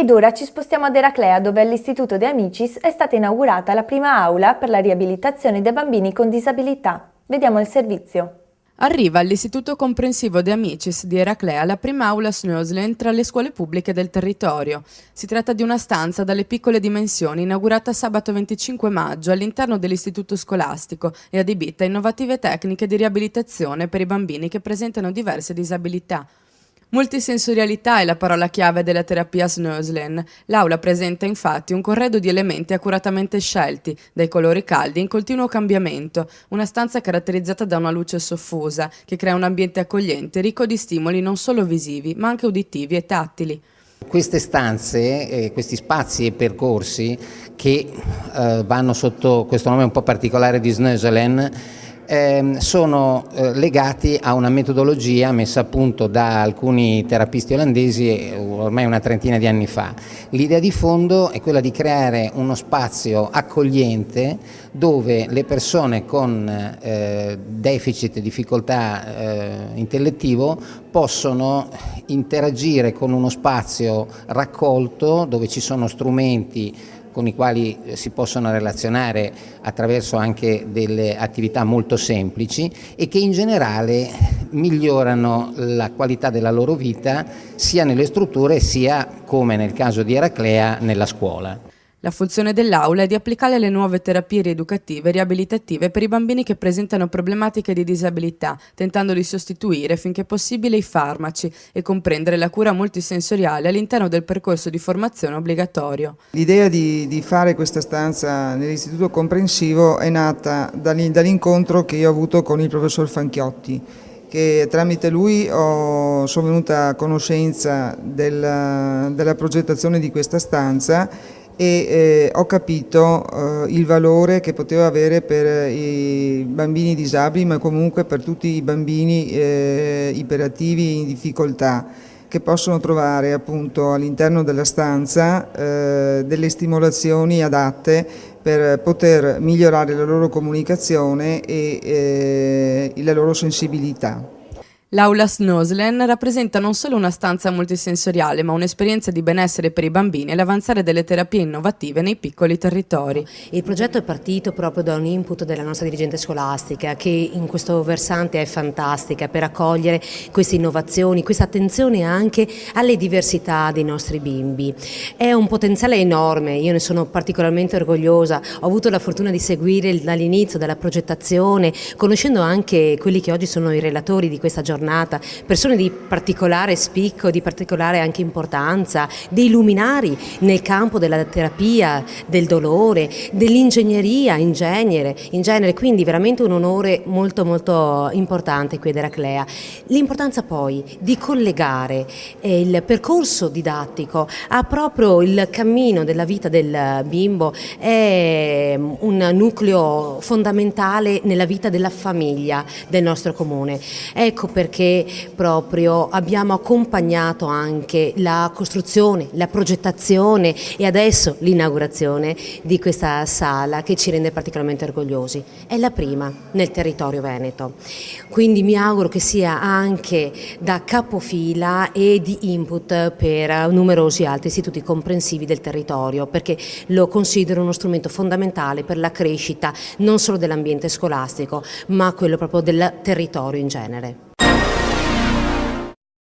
Ed ora ci spostiamo ad Eraclea, dove all'Istituto De Amicis è stata inaugurata la prima aula per la riabilitazione dei bambini con disabilità. Vediamo il servizio. Arriva all'Istituto Comprensivo De Amicis di Eraclea la prima aula Snöslen tra le scuole pubbliche del territorio. Si tratta di una stanza dalle piccole dimensioni inaugurata sabato 25 maggio all'interno dell'istituto scolastico e adibita a innovative tecniche di riabilitazione per i bambini che presentano diverse disabilità. Multisensorialità è la parola chiave della terapia Snöslen. L'aula presenta infatti un corredo di elementi accuratamente scelti, dai colori caldi in continuo cambiamento, una stanza caratterizzata da una luce soffusa che crea un ambiente accogliente ricco di stimoli non solo visivi ma anche uditivi e tattili. Queste stanze, questi spazi e percorsi che vanno sotto questo nome un po' particolare di Snöslen, sono legati a una metodologia messa a punto da alcuni terapisti olandesi ormai una trentina di anni fa. L'idea di fondo è quella di creare uno spazio accogliente dove le persone con deficit e difficoltà intellettivo possono interagire con uno spazio raccolto dove ci sono strumenti con i quali si possono relazionare attraverso anche delle attività molto semplici e che in generale migliorano la qualità della loro vita sia nelle strutture sia, come nel caso di Eraclea, nella scuola. La funzione dell'aula è di applicare le nuove terapie rieducative e riabilitative per i bambini che presentano problematiche di disabilità, tentando di sostituire finché possibile i farmaci e comprendere la cura multisensoriale all'interno del percorso di formazione obbligatorio. L'idea di fare questa stanza nell'istituto comprensivo è nata dall'incontro che io ho avuto con il professor Fanchiotti, che tramite lui sono venuta a conoscenza della progettazione di questa stanza e ho capito il valore che poteva avere per i bambini disabili, ma comunque per tutti i bambini iperattivi in difficoltà, che possono trovare appunto all'interno della stanza delle stimolazioni adatte per poter migliorare la loro comunicazione e la loro sensibilità. L'aula Snöslen rappresenta non solo una stanza multisensoriale, ma un'esperienza di benessere per i bambini e l'avanzare delle terapie innovative nei piccoli territori. Il progetto è partito proprio da un input della nostra dirigente scolastica, che in questo versante è fantastica per accogliere queste innovazioni, questa attenzione anche alle diversità dei nostri bimbi. È un potenziale enorme, io ne sono particolarmente orgogliosa, ho avuto la fortuna di seguire dall'inizio, dalla progettazione, conoscendo anche quelli che oggi sono i relatori di questa giornata, persone di particolare spicco, di particolare anche importanza, dei luminari nel campo della terapia, del dolore, dell'ingegneria in genere, quindi veramente un onore molto molto importante qui ad Eraclea. L'importanza poi di collegare il percorso didattico a proprio il cammino della vita del bimbo è un nucleo fondamentale nella vita della famiglia del nostro comune. Ecco perché proprio abbiamo accompagnato anche la costruzione, la progettazione e adesso l'inaugurazione di questa sala che ci rende particolarmente orgogliosi. È la prima nel territorio veneto, quindi mi auguro che sia anche da capofila e di input per numerosi altri istituti comprensivi del territorio, perché lo considero uno strumento fondamentale per la crescita non solo dell'ambiente scolastico, ma quello proprio del territorio in genere.